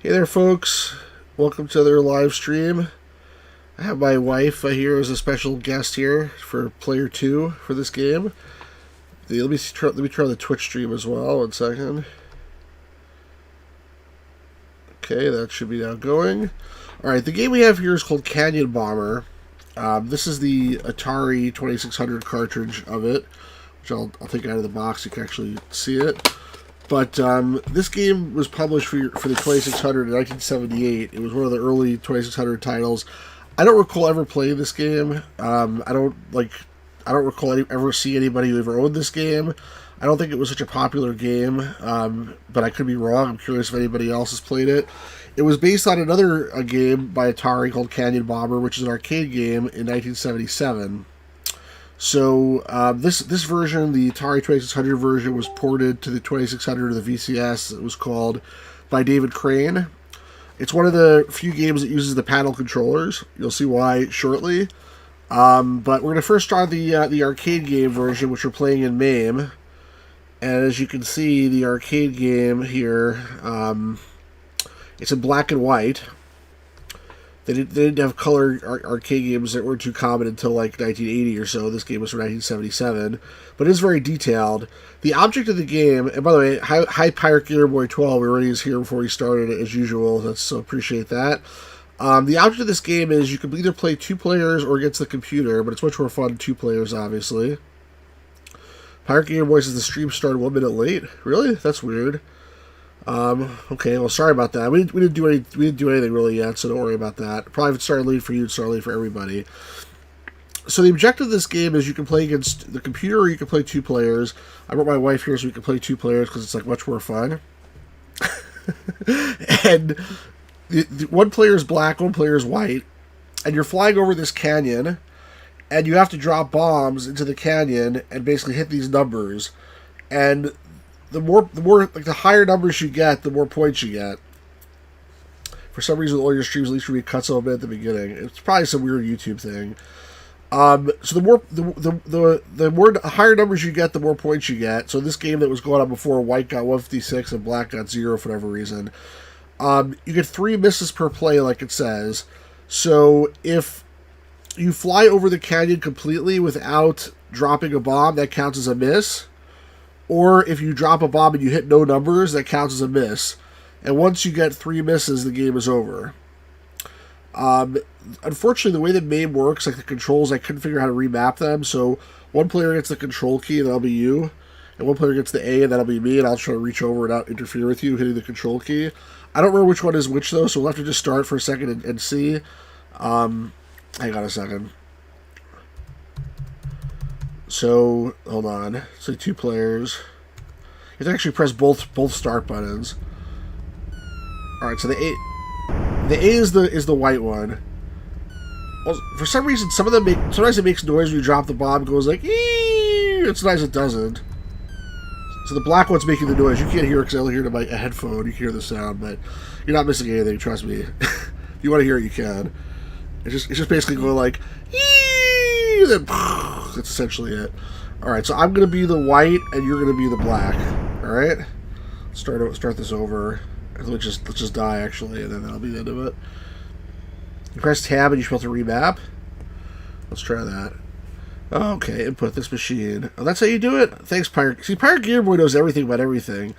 Hey there, folks. Welcome to their live stream. I have my wife here as a special guest here for player 2 for this game. Let me try the Twitch stream as well. 1 second. Okay, that should be now going. Alright, the game we have here is called Canyon Bomber. This is the Atari 2600 cartridge of it, which I'll take out of the box so you can actually see it. But this game was published for the 2600 in 1978. It was one of the early 2600 titles. I don't recall ever playing this game. I don't recall ever see anybody who ever owned this game. I don't think it was such a popular game, but I could be wrong. I'm curious if anybody else has played it. It was based on another game by Atari called Canyon Bomber, which is an arcade game in 1977. So this version, the Atari 2600 version, was ported to the 2600 or the VCS. It was called by David Crane. It's one of the few games that uses the paddle controllers. You'll see why shortly. But we're going to first try the arcade game version, which we're playing in MAME. And as you can see, the arcade game here, it's in black and white. They didn't have color arcade games that weren't too common until like 1980 or so. This game was from 1977, but it is very detailed. The object of the game, and by the way, hi Pirate Gamer Boy 12, we already is here before we started as usual. So appreciate that. The object of this game is you can either play 2 players or against the computer, but it's much more fun 2 players, obviously. Pirate Gamer Boy says the stream started 1 minute late. Really? That's weird. Okay, well, sorry about that. We didn't do anything really yet, so don't worry about that. Probably if it started late for you, it started late for everybody. So the objective of this game is you can play against the computer or you can play 2 players. I brought my wife here so we can play 2 players because it's like much more fun. And one player is black, one player is white, and you're flying over this canyon, and you have to drop bombs into the canyon and basically hit these numbers. And the more like the higher numbers you get, the more points you get. For some reason, all your streams at least for me cuts a little bit at the beginning. It's probably some weird YouTube thing. So the more higher numbers you get, the more points you get. So this game that was going on before, white got 156 and black got 0 for whatever reason. You get 3 misses per play, like it says. So if you fly over the canyon completely without dropping a bomb, that counts as a miss. Or if you drop a bomb and you hit no numbers, that counts as a miss. And once you get 3 misses, the game is over. Unfortunately, the way that MAME works, like the controls, I couldn't figure out how to remap them. So one player gets the control key, and that'll be you. And one player gets the A, and that'll be me. And I'll try to reach over and not interfere with you hitting the control key. I don't remember which one is which, though, so we'll have to just start for a second and see. Hang on a second. So, hold on. So 2 players. You have to actually press both start buttons. Alright, so the A is the white one. Well, for some reason, sometimes it makes noise when you drop the bomb. It goes like, eee! Sometimes it doesn't. So the black one's making the noise. You can't hear it because I only hear it on my headphone. You can hear the sound, but you're not missing anything, trust me. If you want to hear it, you can. It's just basically going like, eee! Then, that's essentially it. Alright, so I'm going to be the white, and you're going to be the black. Alright? Start this over. Let's just die, actually, and then that'll be the end of it. You press tab, and you're supposed to remap. Let's try that. Okay, input this machine. Oh, that's how you do it? Thanks, Pirate. See, Pirate Gear Boy knows everything about everything.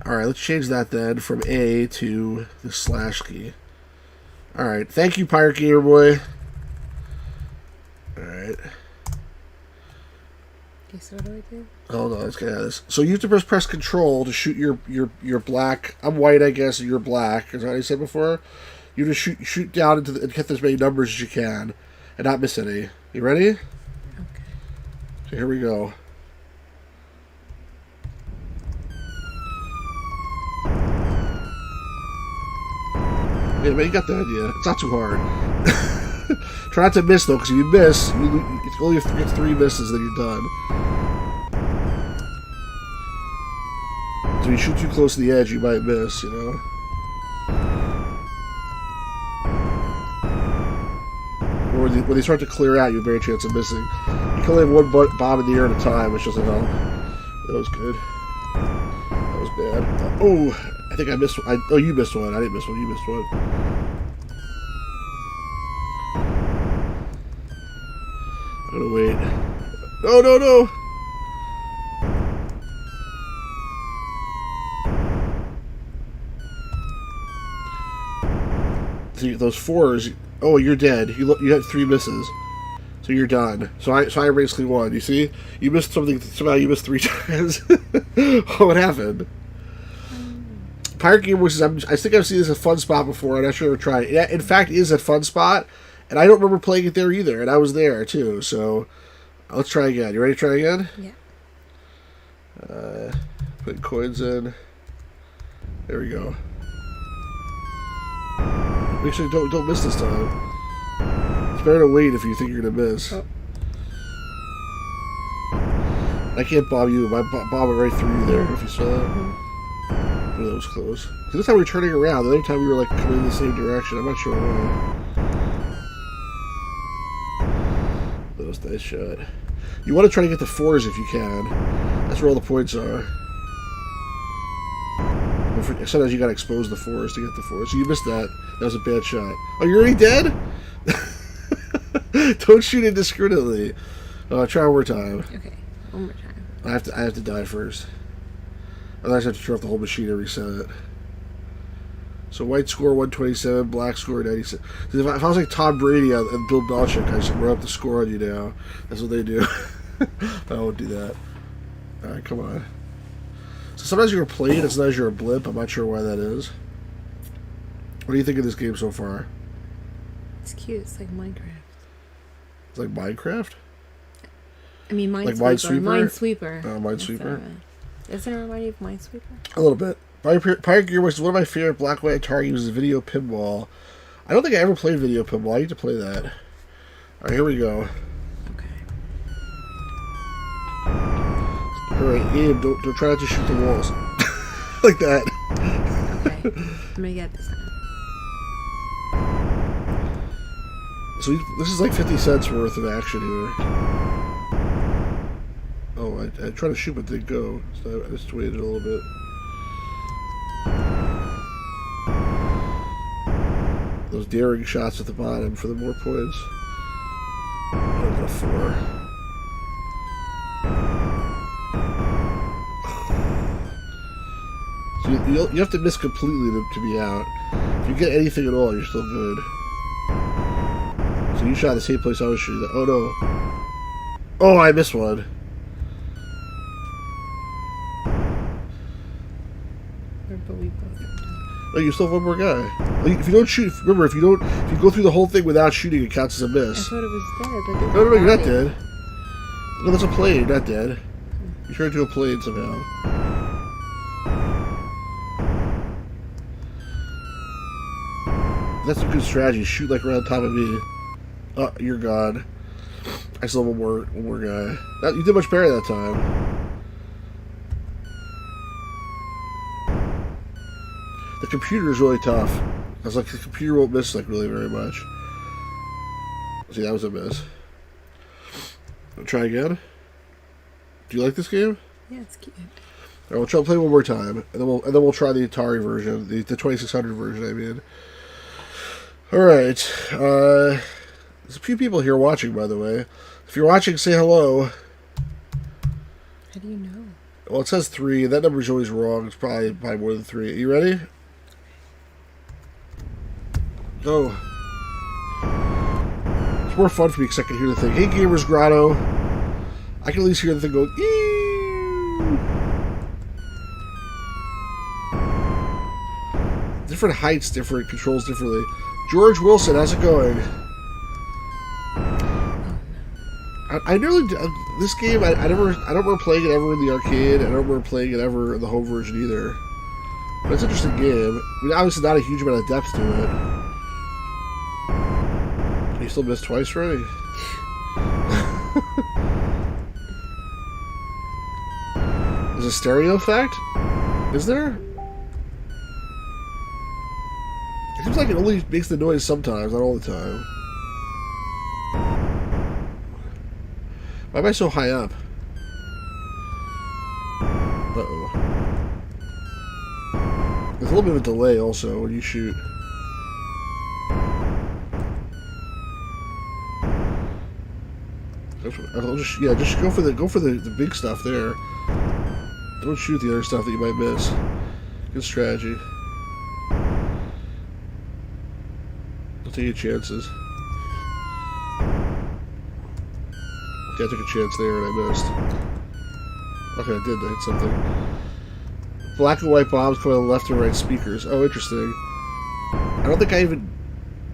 Alright, let's change that then from A to the slash key. Alright, thank you, Pirate Gear Boy. Alright. Okay, so what do I do? Hold on, let's get out of this. So you have to press control to shoot your black. I'm white, I guess, and you're black. Is that what I said before? You just shoot down and hit as many numbers as you can, and not miss any. You ready? Okay. So here we go. Yeah, but you got the idea. It's not too hard. Try not to miss, though, because if you miss, you only get 3 misses, then you're done. So if you shoot too close to the edge, you might miss, you know? Or when they start to clear out, you have a very chance of missing. You can only have one bomb in the air at a time, which doesn't help. That was good. That was bad. Oh, I think I missed one. Oh, you missed one. I didn't miss one. You missed one. I'm gonna wait. No, no, no! See, those fours. Oh, you're dead. You had 3 misses, so you're done. So I basically won. You see, you missed something. Somehow you missed 3 times. What happened? Pirate Game Works is. I think I've seen this at Fun Spot before. I'm not sure I've ever tried it. Yeah, in fact, it is at Fun Spot, and I don't remember playing it there either. And I was there too. So let's try again. You ready to try again? Yeah. Put coins in. There we go. Make sure you don't miss this time. It's better to wait if you think you're gonna miss. Oh. I can't bob you. I bob it right through you there. If you saw that. Oh, that was close. This time we were turning around. The other time we were like coming in the same direction. I'm not sure why. That was a nice shot. You want to try to get the 4s if you can. That's where all the points are. Sometimes you gotta expose the 4s to get the 4s. So you missed that. That was a bad shot. Oh, you're already dead? Don't shoot indiscriminately. Try one more time. Okay, one more time. I have to die first. Otherwise I have to turn off the whole machine and reset it. So white score 127, black score 96. If I was like Tom Brady and Bill Belichick, I just run up the score on you now. That's what they do. I won't do that. Alright, come on. So sometimes you're a plane, and sometimes you're a blimp. I'm not sure why that is. What do you think of this game so far? It's cute. It's like Minecraft. It's like Minecraft? I mean, Minesweeper. Minesweeper? Minesweeper. Doesn't it remind you of Minesweeper? A little bit. Pirate Gear was one of my favorite black and white Atari uses video pinball. I don't think I ever played video pinball. I need to play that. Alright, here we go. Alright, Abe, don't try not to shoot the walls. Like that. Okay, I'm gonna get this time. So this is like 50 cents worth of action here. Oh, I tried to shoot but didn't go. So I just waited a little bit. Those daring shots at the bottom for the more points. Another a 4. So you have to miss completely to be out. If you get anything at all, you're still good. So you shot the same place I was shooting. Oh no. Oh, I missed one. But we both. Oh, you still have one more guy. If you don't shoot, remember, if you go through the whole thing without shooting, it counts as a miss. I thought it was dead. Like No, you're not dead. No, that's a plane. You're not dead. You turned into a plane somehow. That's a good strategy. Shoot like right on top of me. Oh, you're gone. I still have one more guy. You did much better that time. The computer is really tough. I was like, the computer won't miss like really very much. See, that was a miss. I'll try again. Do you like this game? Yeah, it's cute. Alright, we'll try to play one more time, and then we'll try the Atari version, the 2600 version. I mean. All right. There's a few people here watching, by the way. If you're watching, say hello. How do you know? Well, it says 3. That number's always wrong. It's probably more than 3. Are you ready? Go. It's more fun for me because I can hear the thing. Hey, Gamers Grotto. I can at least hear the thing going. Eee! Different heights, different controls differently. George Wilson, how's it going? I nearly this game. I don't remember playing it ever in the arcade. I don't remember playing it ever in the home version either. But it's an interesting game. I mean, obviously not a huge amount of depth to it. You still missed twice already. There's a stereo effect. Is there? It seems like it only makes the noise sometimes, not all the time. Why am I so high up? Uh-oh. With a little bit of a delay also when you shoot. Just go for the big stuff there. Don't shoot the other stuff that you might miss. Good strategy. Don't take any chances. Okay, I took a chance there and I missed. Okay, I did. I hit something. Black and white bombs come on the left and right speakers. Oh, interesting. I don't think I even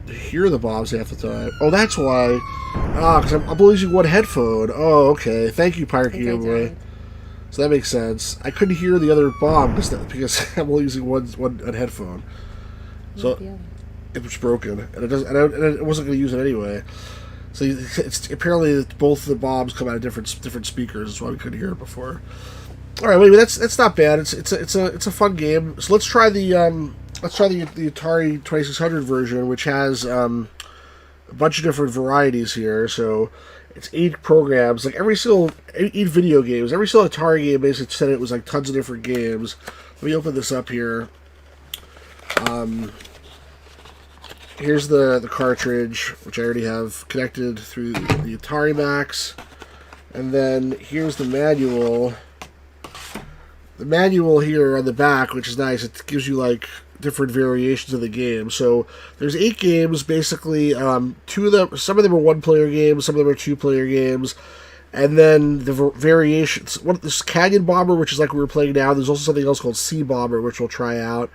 hear the bombs half the time. Oh, that's why. Ah, because I'm only using one headphone. Oh, okay. Thank you, Pirate Game Boy. So that makes sense. I couldn't hear the other bomb because I'm only using one headphone. So it was broken, and it wasn't going to use it anyway. So it's apparently both the bombs come out of different speakers. That's why we couldn't hear it before. All right, wait, that's not bad. It's a fun game. So let's try the Atari 2600 version, which has a bunch of different varieties here. So it's 8 programs, like eight video games. Every single Atari game basically said it was like tons of different games. Let me open this up here. Here's the cartridge, which I already have connected through the Atari Max. And then here's the manual. The manual here on the back, which is nice, it gives you like different variations of the game. So there's 8 games, basically. 2 of them, some of them are 1-player games, some of them are 2-player games. And then the variations. This Canyon Bomber, which is like we were playing now. There's also something else called Sea Bomber, which we'll try out.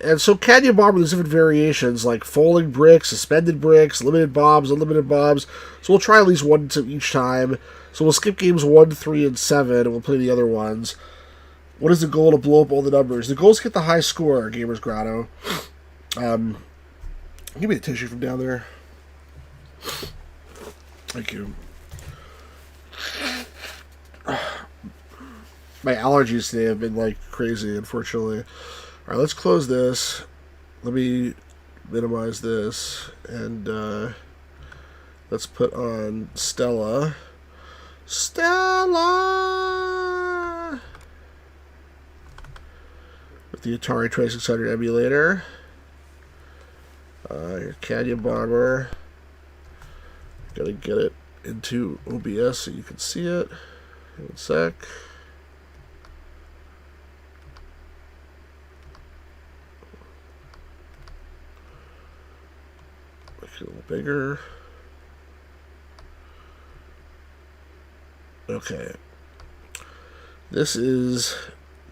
And so Canyon Bomber, there's different variations, like falling bricks, suspended bricks, limited bombs, unlimited bombs. So we'll try at least one each time. So we'll skip games 1, 3, and 7, and we'll play the other ones. What is the goal? To blow up all the numbers. The goal is to get the high score, Gamers Grotto. Give me the tissue from down there. Thank you. My allergies today have been like crazy, unfortunately. Alright, let's close this. Let me minimize this. And let's put on Stella. Stella! With the Atari 2600 emulator. Your Canyon Bomber. Gotta get it into OBS so you can see it. In a sec. Make it a little bigger. Okay. This is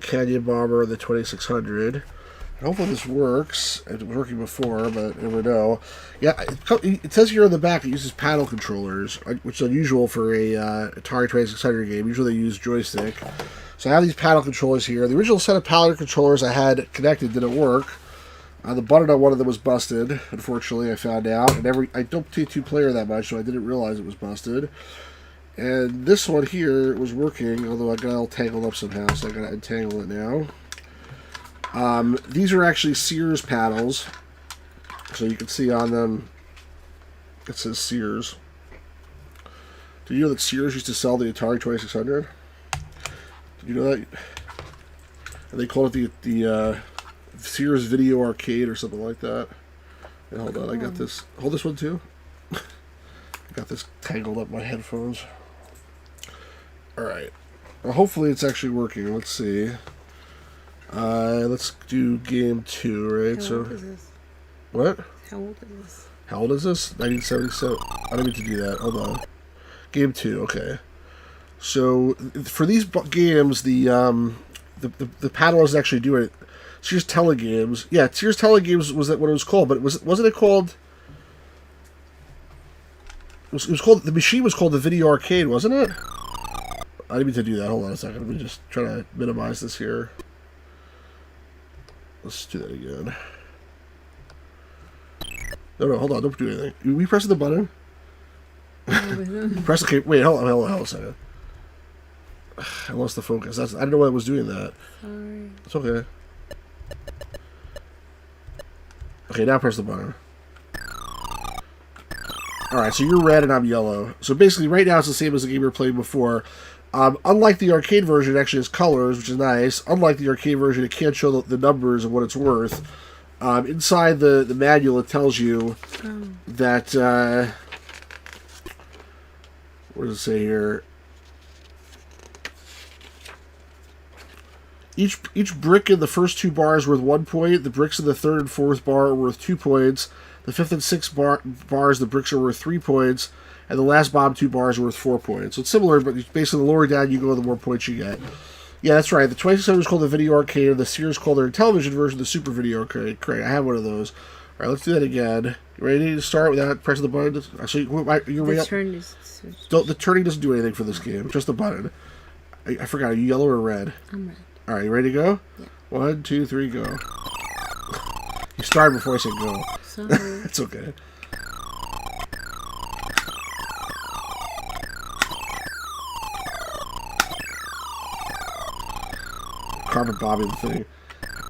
Canyon Bomber, the 2600. Hopefully this works. It was working before, but never know. Yeah, it says here on the back it uses paddle controllers, which is unusual for a Atari 2600 game. Usually they use joystick. So I have these paddle controllers here. The original set of paddle controllers I had connected didn't work. The button on one of them was busted, unfortunately, I found out. And I don't play 2-player that much, so I didn't realize it was busted. And this one here was working, although I got all tangled up somehow, so I gotta untangle it now. These are actually Sears paddles, so you can see on them it says Sears. Did you know that Sears used to sell the Atari 2600? Did you know that? And they called it the Sears Video Arcade or something like that. And hold on, I got this. Hold this one too. I got this tangled up my headphones. Alright. Well, hopefully it's actually working. Let's see. Let's do game 2, right? How old is this? What? How old is this? How old is this? 1977. I don't need to do that. Hold on. Game 2, okay. So for these games, the paddle doesn't actually do it. Sears Telegames. Yeah, Sears Telegames was that what it was called, but wasn't it called? It was called, the machine was called the Video Arcade, wasn't it? I didn't mean to do that. Hold on a second. Let me just try to minimize this here. Let's do that again. No, hold on. Don't do anything. We press the button. Press the. Wait, hold on a second. I lost the focus. I didn't know why I was doing that. Sorry. It's okay. Okay, now press the button. Alright, so you're red and I'm yellow. So basically, right now it's the same as the game we were playing before. Unlike the arcade version, it actually has colors, which is nice. Unlike the arcade version, it can't show the numbers of what it's worth. Inside the manual, it tells you that... what does it say here? Each brick in the first 2 bars worth 1 point. The bricks in the 3rd and 4th bar are worth 2 points. The 5th and 6th bars, the bricks are worth 3 points. And the last bottom 2 bars are worth 4 points. So it's similar, but basically the lower down you go, the more points you get. Yeah, that's right. The 2600 is called the Video Arcade, and the Sears called their television version the Super Video Arcade. Great, I have one of those. All right, let's do that again. You ready to start without pressing the button? So you're way up. The turning doesn't do anything for this game, just the button. I forgot, are you yellow or red? I'm red. All right, you ready to go? Yeah. 1, 2, 3, go. You started before I said go. Sorry. It's okay. Carpet bobbing the thing.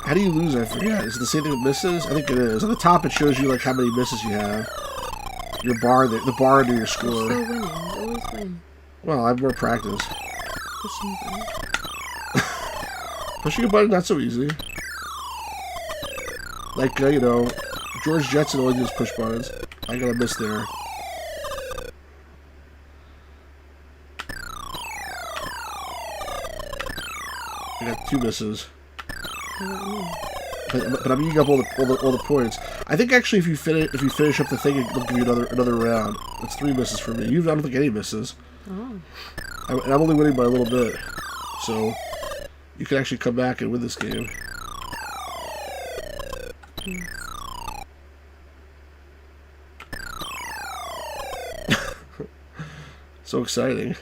How do you lose? I forget. Is it the same thing with misses? I think it is. On the top, it shows you like how many misses you have. Your bar, the bar under your score. Still winning. Always win. Well, I have more practice. Pushing button. Pushing a button, not so easy. Like, George Jetson only does push buttons. I got a miss there. I got 2 misses. But I'm eating up all the points. I think actually if you finish up the thing, it'll give you another round. That's 3 misses for me. I don't think any misses. Oh. And I'm only winning by a little bit, so you can actually come back and win this game. So exciting.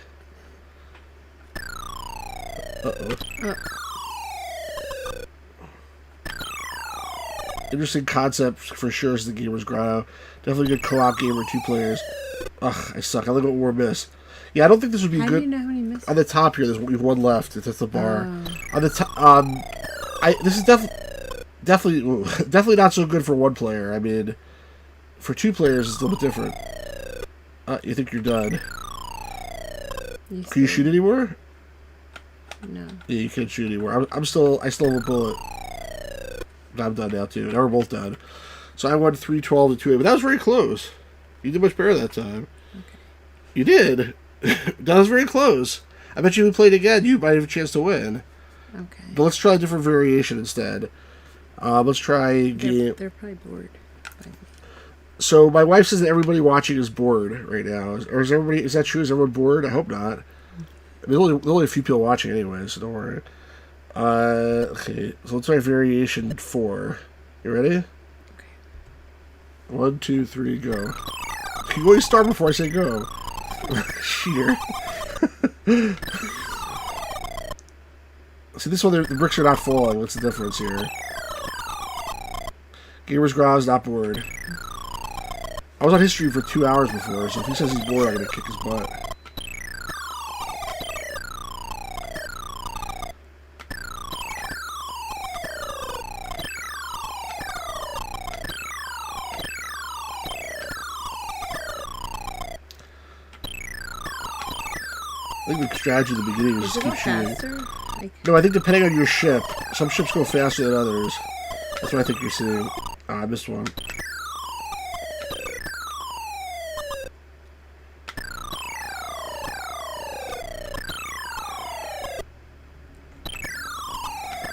Uh-oh. Interesting concept for sure as the Gamer's Grotto. Definitely a good co-op game or 2 players. Ugh, I suck. I only got 1 more miss. Yeah, I don't think this would be How good. do you know how many misses? On the top here, there's 1 left. It's at the bar. Oh. On the top, this is definitely not so good for 1 player. I mean, for 2 players, it's a little bit different. You think you're done? Can you shoot anymore? No. Yeah, you can't shoot anymore. I still have a bullet. I'm done now too. Now we're both done. So I won 3-12 to 2-8, but that was very close. You did much better that time. Okay. You did. That was very close. I bet you if we played again, you might have a chance to win. Okay. But let's try a different variation instead. Let's try game. They're probably bored. So my wife says that everybody watching is bored right now. Or is everybody? Is that true? Is everyone bored? I hope not. I mean, there's only a few people watching anyway, so don't worry. Okay, so let's try variation 4. You ready? Okay. 1, 2, 3, go. You always start before I say go. Cheater. See, this one, the bricks are not falling. What's the difference here? Gamer's Grotto is not bored. I was on history for 2 hours before, so if he says he's bored, I'm going to kick his butt. I think the strategy at the beginning is just keep shooting. No, I think depending on your ship, some ships go faster than others. That's what I think you're seeing. I missed one.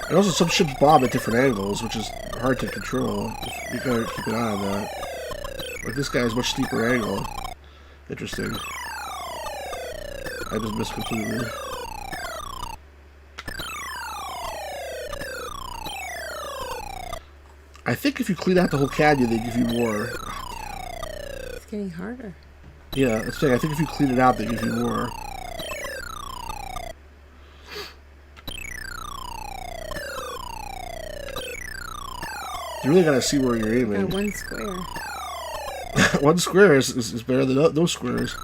And also some ships bomb at different angles, which is hard to control. You gotta keep an eye on that. Like this guy has a much steeper angle. Interesting. I just missed completely. I think if you clean out the whole canyon, they give you more. It's getting harder. Yeah, that's the thing. I think if you clean it out, they give you more. You really gotta see where you're aiming. One square. One square is better than those squares.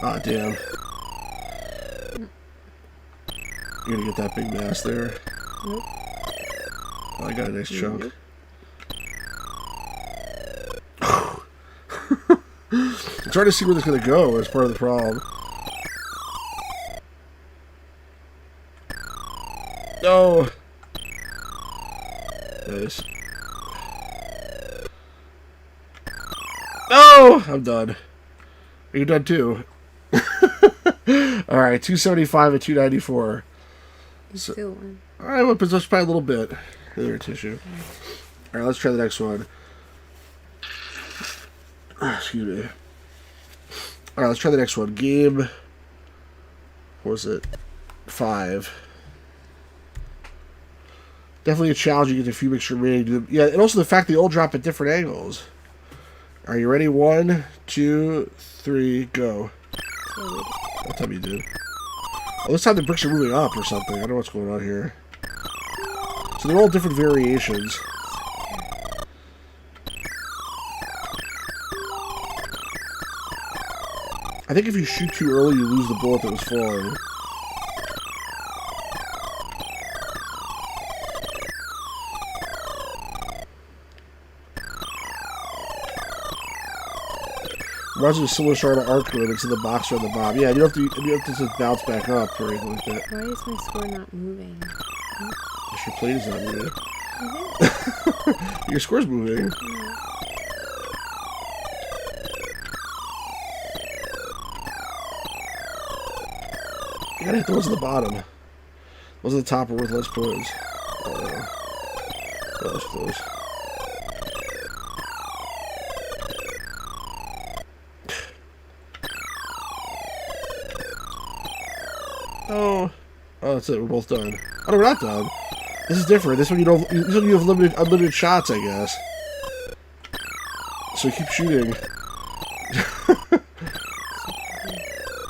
Ah, damn. You're gonna get that big mass there. Nope. Oh, I got a nice chunk. Nope. It's hard to see where this is gonna go. That's part of the problem. No! Nice. No! I'm done. Are you done too? Alright, 275 and 294. You still won. Alright, well, let's try a little bit. There, tissue. Alright, let's try the next one. Excuse me. Alright, let's try the next one. Game. What was it? 5. Definitely a challenge. You get a few mixture remaining. Yeah, and also the fact they all drop at different angles. Are you ready? 1, 2, 3, go. What time you did? Oh, this time the bricks are moving up or something. I don't know what's going on here. So they're all different variations. I think if you shoot too early, you lose the bullet that was falling. Reminds me of similar sort of arc mode. It's in the box or on the bottom. Yeah, you have to just bounce back up or anything like that. Why is my score not moving? Your plate is not moving. Your score's moving. Yeah. You gotta hit the ones at the bottom. Those at the top are worth less points. That was close. Oh, that's it. We're both done. Oh, no, we're not done. This is different. This one you don't. This one you have unlimited shots, I guess. So you keep shooting.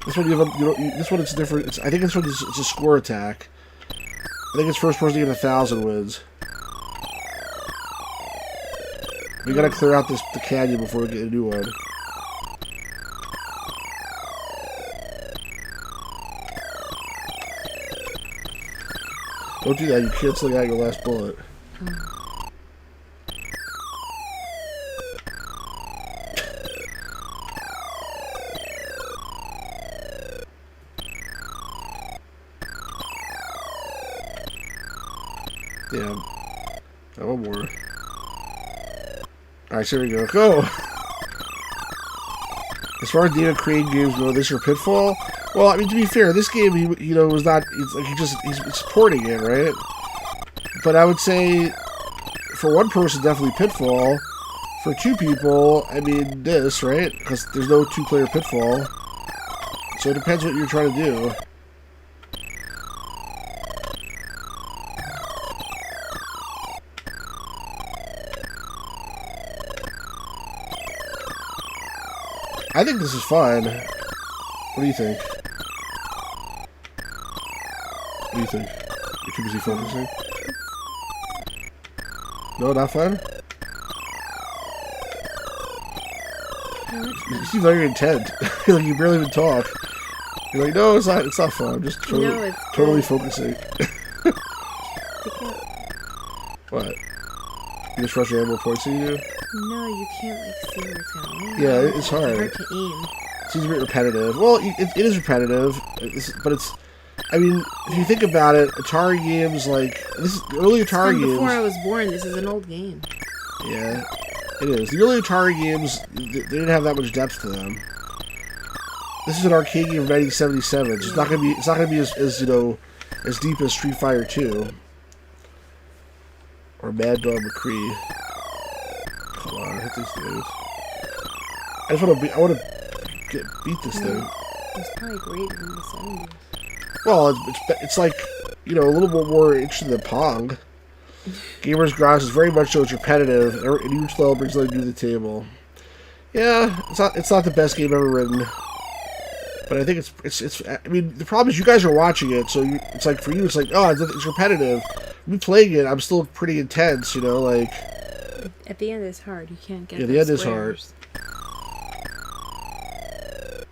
This one you have. This one it's different. I think this one is it's a score attack. I think it's first person to get 1,000 wins. We gotta clear out the canyon before we get a new one. Don't do that, you canceling out your last bullet. Yeah. Oh, one more. Alright, so here we go. Go! As far as David Crane games go, this or Pitfall? Well, I mean, to be fair, this game, was not. It's like he's supporting it, right? But I would say, for one person, definitely Pitfall. For two people, I mean, this, right? Because there's no two-player Pitfall. So it depends what you're trying to do. I think this is fine. What do you think? What do you think? You're too busy focusing? No, not fun? You seem like you're intent. Like you barely even talk. You're like, no, it's not fun. I'm just totally focusing. What? You just rush more points than you do? No, you can't see where it's going. Yeah, it's hard. It's hard to aim. It seems a bit repetitive. Well, it is repetitive, but it's... I mean, if you think about it, Atari games like... early Atari games... Before I was born, this is an old game. Yeah, it is. The early Atari games, they didn't have that much depth to them. This is an arcade game of 1977. It's not gonna be. It's not gonna be as deep as Street Fighter 2 or Mad Dog McCree. Come on, hit these things. I want to beat this thing. It's probably great in the 70s. Well, it's like a little bit more interesting than Pong. Gamers Grounds is very much so it's repetitive, and each level brings something new to the table. Yeah, it's not the best game ever written, but I think it's. I mean, the problem is you guys are watching it, so it's like for you, it's like it's repetitive. Me playing it, I'm still pretty intense, like. At the end, it's hard. You can't get. Yeah, the end is hard.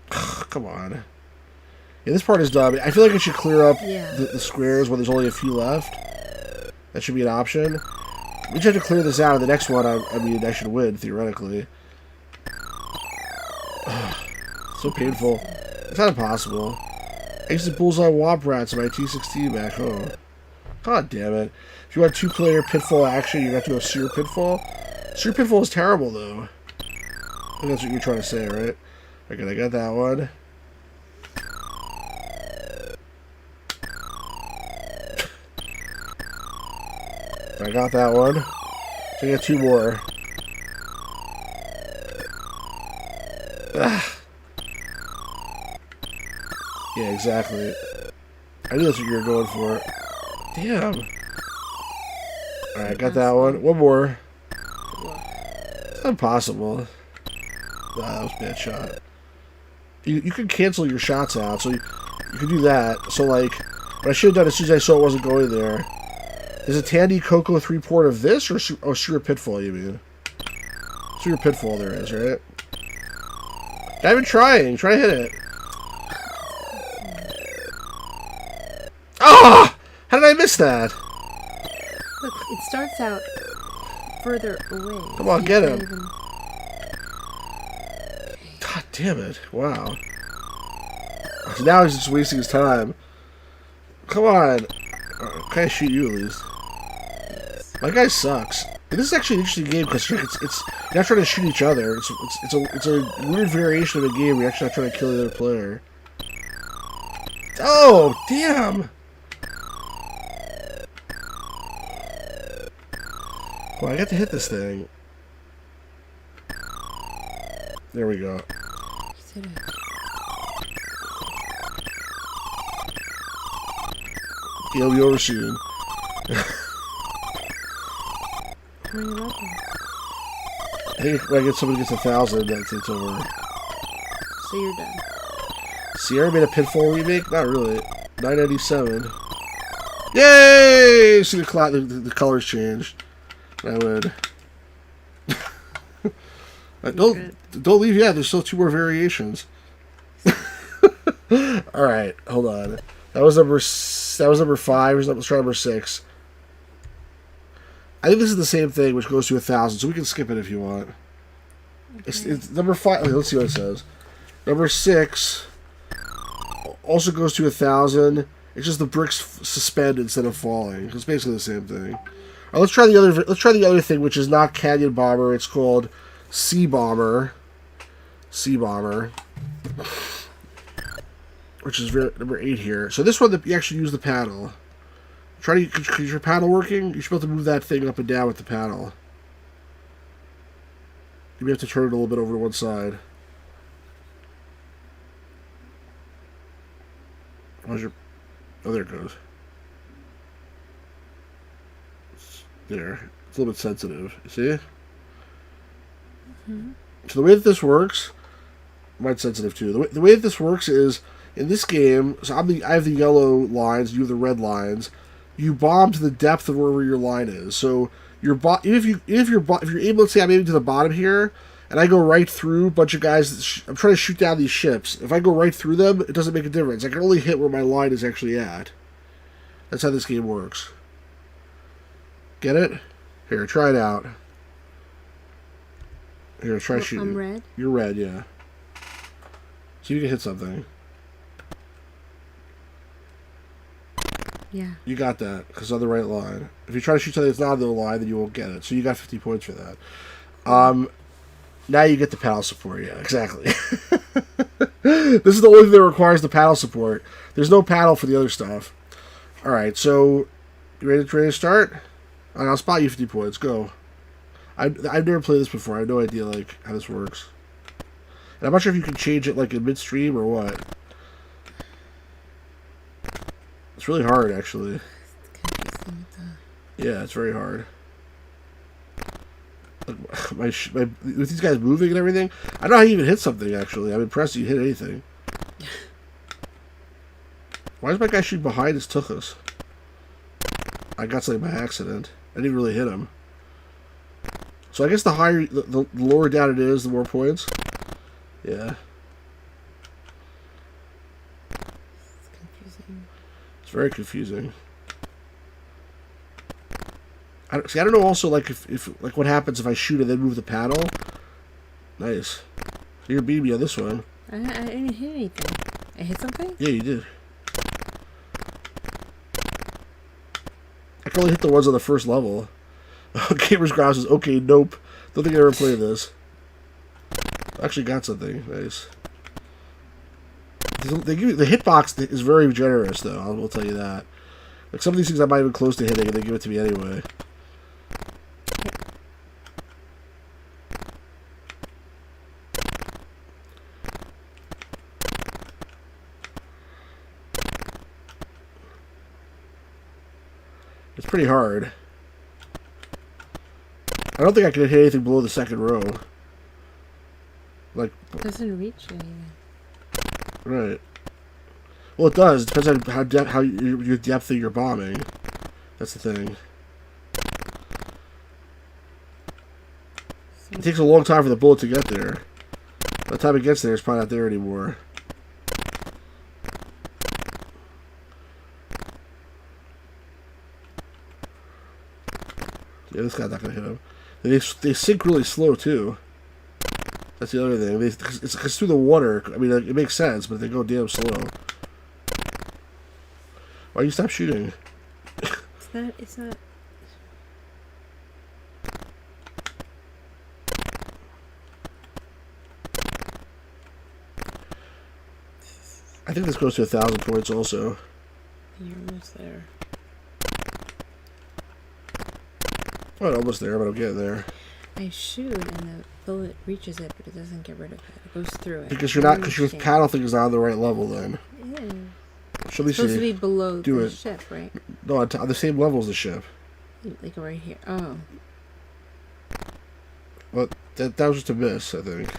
Come on. Yeah, this part is dumb. I feel like I should clear up the squares when there's only a few left. That should be an option. We just have to clear this out, and the next one, I mean, I should win, theoretically. So painful. It's not impossible. I used to bullseye Womp Rats in my T16 back home. God damn it. If you want 2-player Pitfall action, you have to go Seer Pitfall. Seer Pitfall is terrible, though. I think that's what you're trying to say, right? Okay, I got that one. I got that one. So I got 2 more. Ah. Yeah, exactly. I knew that's what you were going for. Damn. Alright, I got that one. One more. It's impossible. That was a bad shot. You can cancel your shots out, so you can do that. So, like, what I should have done as soon as I saw it wasn't going there. Is a Tandy Coco 3-port of this, or Sewer Pitfall, you mean? Sewer Pitfall there is, right? I've been trying. Try to hit it. Ah! How did I miss that? Look, it starts out further away. Come on, get him. Even... God damn it. Wow. So now he's just wasting his time. Come on. Can I shoot you at least? My guy sucks. And this is actually an interesting game because it's you're not trying to shoot each other. It's a weird variation of a game where you're actually not trying to kill the other player. Oh, damn! Well, I got to hit this thing. There we go. He'll be over soon. I think when I get somebody gets 1,000, it's over. So you're done. Sierra made a Pitfall remake? Not really. 997. Yay! See the colors changed. I would. Don't leave yet. There's still 2 more variations. All right, hold on. That was number 5. Let's try number 6. I think this is the same thing, which goes to 1,000. So we can skip it if you want. Okay. It's number 5. Okay, let's see what it says. Number 6 also goes to 1,000. It's just the bricks suspend instead of falling. It's basically the same thing. All right, let's try the other. Let's try the other thing, which is not Canyon Bomber. It's called Sea Bomber. Sea Bomber, which is number 8 here. So this one, you actually use the paddle. Is your paddle working? You're supposed to move that thing up and down with the paddle. You may have to turn it a little bit over to one side. How's your... Oh, there it goes. There. It's a little bit sensitive. You see? Mm-hmm. So the way that this works... Mine's sensitive too. The way that this works is, in this game, so I have the yellow lines, you have the red lines. You bomb to the depth of wherever your line is. So if you're able to say I'm aiming to the bottom here, and I go right through a bunch of guys, I'm trying to shoot down these ships. If I go right through them, it doesn't make a difference. I can only hit where my line is actually at. That's how this game works. Get it? Here, try it out. Here, try shooting. I'm red? You're red, yeah. See if you can hit something. Yeah. You got that, because it's on the right line. If you try to shoot something that's not on the line, then you won't get it. So you got 50 points for that. Now you get the paddle support. Yeah, exactly. This is the only thing that requires the paddle support. There's no paddle for the other stuff. Alright, so you ready to start? I'll spot you 50 points. Go. I've never played this before. I have no idea like how this works. And I'm not sure if you can change it like in midstream or what. It's really hard, actually. Yeah, it's very hard. With these guys moving and everything, I don't know how you even hit something, actually. I'm impressed you hit anything. Why is my guy shooting behind his tuchus? I got something by accident. I didn't really hit him. So I guess the higher, the lower down it is, the more points. Yeah. It's very confusing. I don't know also, like, if like, what happens if I shoot and then move the paddle. Nice. So you're beating me on this one. I didn't hit anything. I hit something? Yeah, you did. I can only hit the ones on the first level. Gamer's Ground says, okay, nope. Don't think I ever played this. Actually got something. Nice. They give you, the hitbox is very generous, though. I will tell you that. Like, some of these things I'm not even close to hitting, and they give it to me anyway. It's pretty hard. I don't think I can hit anything below the second row. Like, It doesn't reach anything. right. Well, it does. It depends on how your depth of your bombing. That's the thing. It takes a long time for the bullet to get there. By the time it gets there, it's probably not there anymore. Yeah, this guy's not gonna hit him. They sink really slow too. That's the other thing. It's through the water. I mean, it makes sense, but they go damn slow. Why you stop shooting? It's not. I think this goes to 1,000 points also. You're almost there. Well, almost there, but I'm getting there. I shoot and the bullet reaches it, but it doesn't get rid of it. It goes through it. Because your paddle thing is not on the right level then. Yeah. Should we It's supposed to see? be below Do the it. ship, right? No, on the same level as the ship. Like right here. Oh. Well, that was just a miss, I think.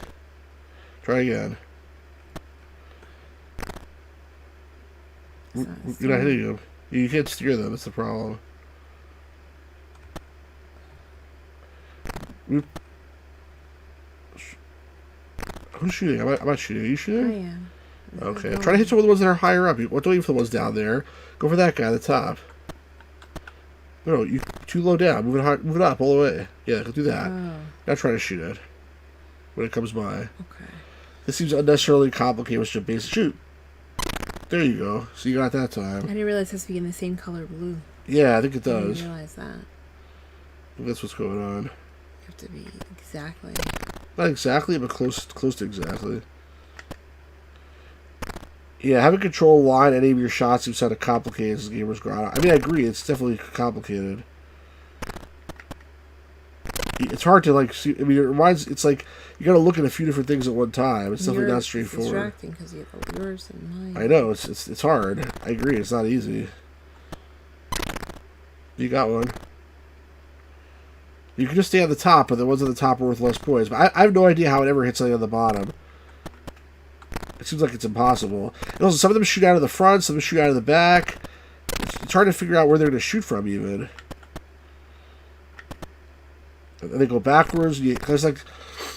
Try again. You're not hitting them. You can't steer them. That's the problem. Who's shooting? I'm not shooting. Are you I shooting? am. Okay. Try to hit some of the ones that are higher up. Don't aim for the ones down there. Go for that guy at the top. No, you too low down. Move it up all the way. Yeah, go do that. Oh. Now try to shoot it when it comes by. Okay. This seems unnecessarily complicated with just a basic shoot. There you go. So you got that I time. didn't realize it has to be in the same color blue. Yeah, I think it I does. didn't realize that. That's what's going on. You have to be exactly. Not exactly, but close to exactly. Yeah, having control line any of your shots seems kind of complicated as Gamer's Ground. I mean, I agree. It's definitely complicated. It's hard to like see. I mean, it reminds. It's like you got to look at a few different things at one time. It's definitely not straightforward. It's distracting because you have yours and mine. I know it's hard. I agree. It's not easy. You got one. You can just stay on the top, but the ones on the top are worth less points. But I have no idea how it ever hits something on the bottom. It seems like it's impossible. And also, some of them shoot out of the front, some of them shoot out of the back. It's hard to figure out where they're going to shoot from, even. And they go backwards. Because, like,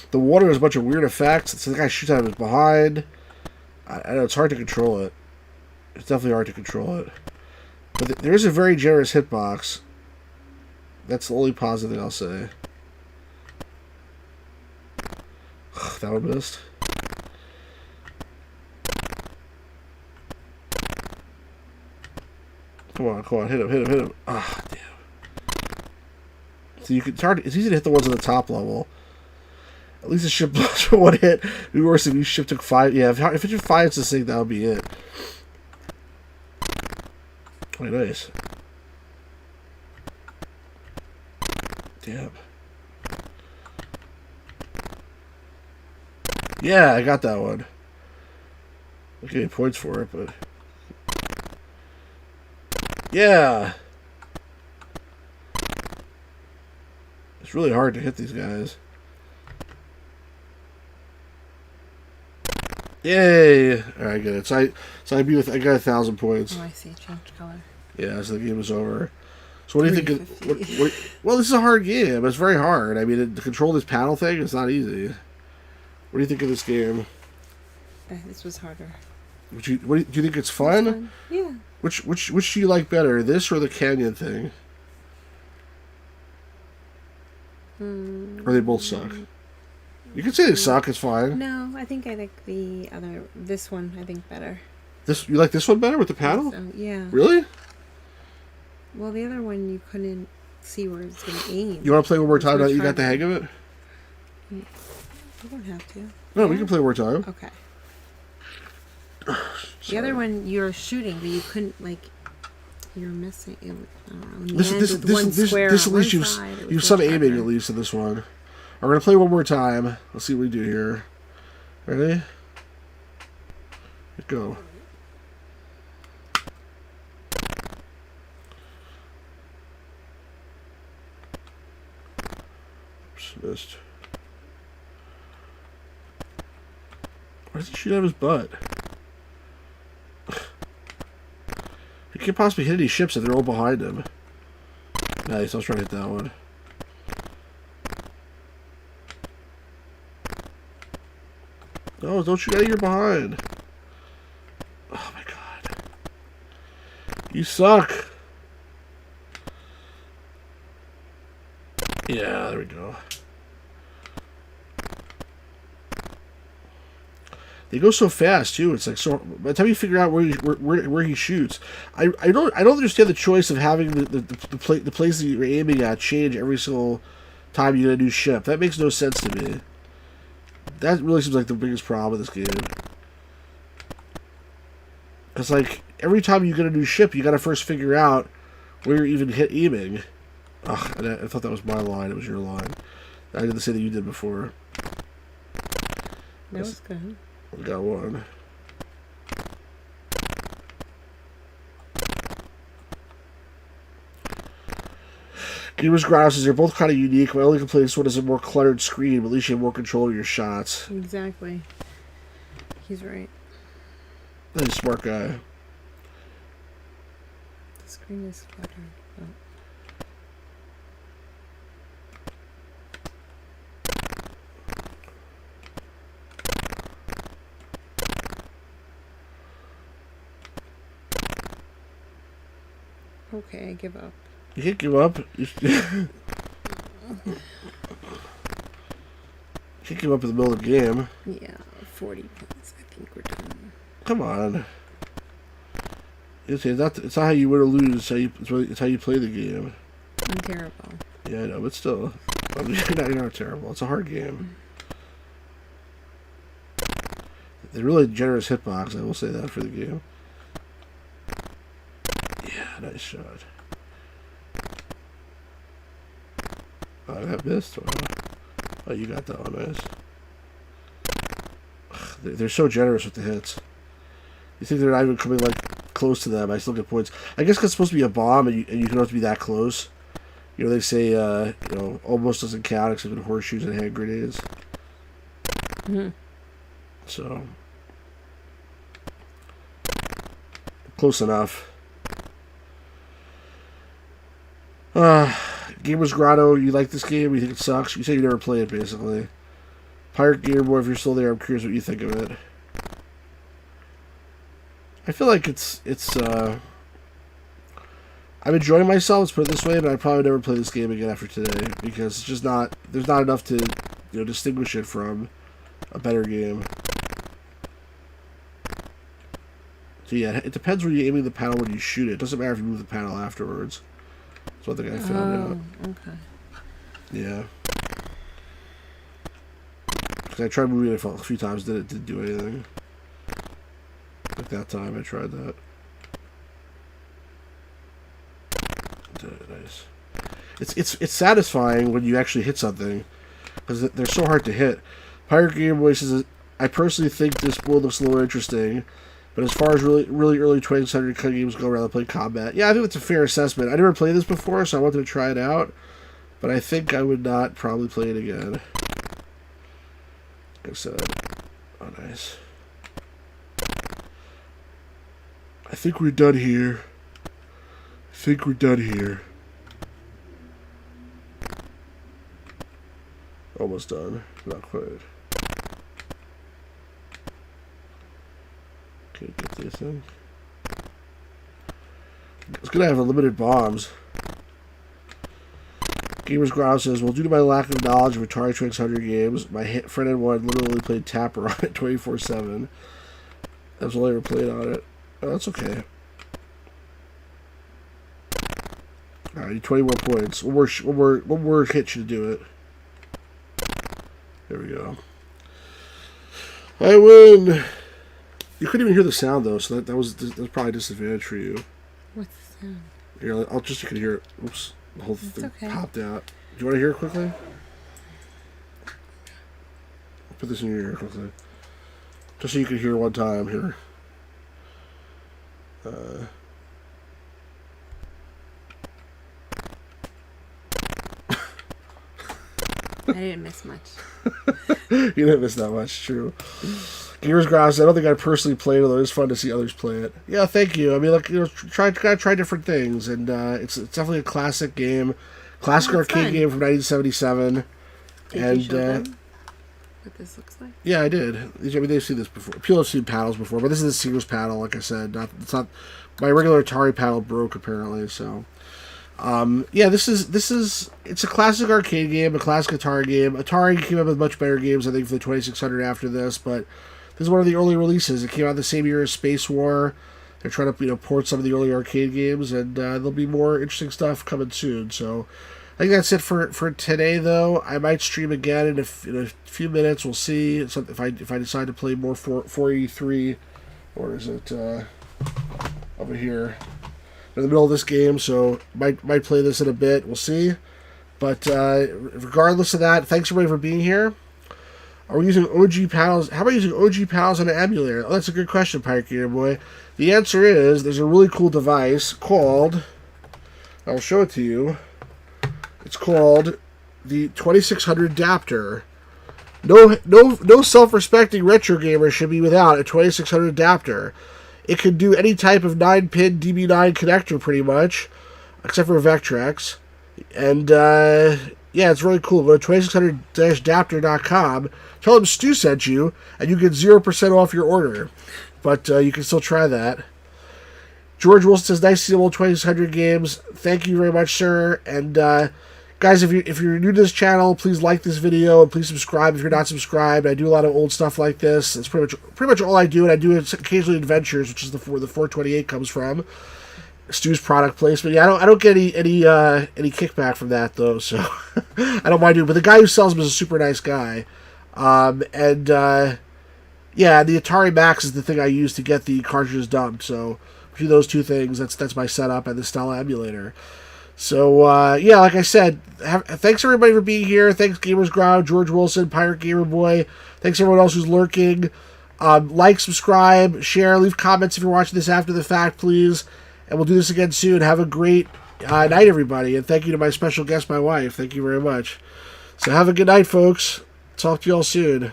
the water has a bunch of weird effects. So the guy shoots out of his behind. I know, it's hard to control it. It's definitely hard to control it. But there is a very generous hitbox. That's the only positive thing I'll say. That one missed. Come on, hit him. Ah, damn. So it's easy to hit the ones on the top level. At least the ship blows for one hit. It'd be worse if your ship took 5. Yeah, if it took 5 to sink, that would be it. Oh, nice. Damn. Yeah, I got that one. I'm getting points for it, but... Yeah! It's really hard to hit these guys. Yay! Alright, I get it. So I got 1,000 points. Oh, I see. Changed color. Yeah, so the game is over. So what do you think? Well, this is a hard game. It's very hard. I mean, to control this paddle thing, it's not easy. What do you think of this game? This was harder. Do you think it's fun? Yeah. Which do you like better, this or the canyon thing? Or they both suck? You can say they suck. It's fine. No, I think I like this one. I think better. You like this one better with the paddle? So, yeah. Really? Well, the other one you couldn't see where it's going to aim. You want to play one more time now that you got First the hang of it? You don't have to. No, we can play one more time. Okay. The other one you're shooting, but you couldn't, like, you're missing. I don't know. This at least you've some aiming at least in this one. We're gonna play one more time. Let's see what we do here. Ready? Go. Oops, missed. Why does he shoot out of his butt? He can't possibly hit any ships if they're all behind him. Nice, I was trying to hit that one. No, don't shoot out of your behind. Oh my god. You suck. Yeah, there we go. They go so fast too. It's like so. By the time you figure out where he shoots, I don't understand the choice of having the place that you're aiming at change every single time you get a new ship. That makes no sense to me. That really seems like the biggest problem with this game. It's like every time you get a new ship, you got to first figure out where you're even aiming. Ugh, and I thought that was my line. It was your line. I did the same thing you did before. That was good. We got one. Gamer's Grouse says they're both kind of unique. My only complaint is one has a more cluttered screen, but at least you have more control of your shots. Exactly. He's right. He's a smart guy. The screen is cluttered. Oh. Okay, I give up. You can't give up. You can't give up in the middle of the game. Yeah, 40 points. I think we're done. Come on. It's not how you win or lose. It's how you play the game. I'm terrible. Yeah, I know, but still. I mean, you're not terrible. It's a hard game. They're really generous hitbox, I will say that for the game. Yeah, nice shot. Oh, that missed? Oh, you got that one, nice. Ugh, they're so generous with the hits. You think they're not even coming, like, close to them. I still get points. I guess 'cause it's supposed to be a bomb, and you can always be that close. You know, they say, you know, almost doesn't count except in horseshoes and hand grenades. Mm-hmm. So, close enough. Gamers Grotto, you like this game? You think it sucks? You say you never played it, basically. Pirate Gamer Boy, if you're still there, I'm curious what you think of it. I feel like I'm enjoying myself, let's put it this way, but I'd probably never play this game again after today, because it's just not, there's not enough to, you know, distinguish it from a better game. So yeah, it depends where you're aiming the panel when you shoot it. It doesn't matter if you move the panel afterwards. That's one thing I found out. Okay. Yeah. Because I tried moving it a few times, it didn't do anything. Like that time I tried that. Nice. It's satisfying when you actually hit something, because they're so hard to hit. Pirate Game Boy says, I personally think this build looks a little interesting, but as far as really early 20th century card games go around to play combat, yeah, I think that's a fair assessment. I never played this before, so I wanted to try it out, but I think I would not probably play it again. Like I said, oh nice. I think we're done here. Almost done. Not quite. Okay, get this in. It's gonna have unlimited bombs. Gamers Ground says, well, due to my lack of knowledge of Atari 2600 games, my friend and one literally played Tapper on it 24/7. That's all I ever played on it. Oh, that's okay. All right, you need 20 more points. One more hit should do it. There we go. I win. You couldn't even hear the sound though, so that was probably a disadvantage for you. What's the sound? Here, you can hear it. Oops, the whole thing okay. popped out. Do you want to hear it quickly? I'll put this in your ear quickly, just so you can hear one time here. I didn't miss much. You didn't miss that much, true. Gears Grouse, I don't think I personally played it, although it's fun to see others play it. Yeah, thank you. I mean, like, gotta try different things, and it's definitely a classic game, classic arcade game from 1977. Did you show them what this looks like? Yeah, I did. I mean, they've seen this before. People have seen paddles before, but this is the Sears paddle, like I said. It's not my regular Atari paddle broke apparently, so. Yeah, it's a classic arcade game, a classic Atari game. Atari came up with much better games, I think, for the 2600 after this, but this is one of the early releases. It came out the same year as Space War. They're trying to port some of the early arcade games, and there'll be more interesting stuff coming soon. So I think that's it for today, though. I might stream again in a few minutes. We'll see if I decide to play more 483, or is it over here? In the middle of this game, so might play this in a bit. We'll see. But regardless of that, thanks everybody for being here. Are we using OG paddles? How about using OG paddles on an emulator? Oh, that's a good question, Pirate Gamer Boy. The answer is there's a really cool device called. I'll show it to you. It's called the 2600 adapter. No self-respecting retro gamer should be without a 2600 adapter. It can do any type of 9-pin DB9 connector, pretty much, except for Vectrex. And, yeah, it's really cool. Go to 2600-adapter.com. Tell them Stu sent you, and you get 0% off your order. But you can still try that. George Wilson says, nice to see old 2600 games. Thank you very much, sir. And, guys, if you're new to this channel, please like this video and please subscribe if you're not subscribed. I do a lot of old stuff like this. It's pretty much all I do, and I do occasionally adventures, which is where the 428 comes from. Stu's product placement. Yeah, I don't get any kickback from that though, so I don't mind doing. But the guy who sells them is a super nice guy, yeah, the Atari Max is the thing I use to get the cartridges dumped. So between those two things, that's my setup and the Stella emulator. So, yeah, like I said, thanks everybody for being here. Thanks Gamers Ground, George Wilson, Pirate Gamer Boy. Thanks everyone else who's lurking. Like, subscribe, share, leave comments if you're watching this after the fact, please. And we'll do this again soon. Have a great night, everybody. And thank you to my special guest, my wife. Thank you very much. So have a good night, folks. Talk to you all soon.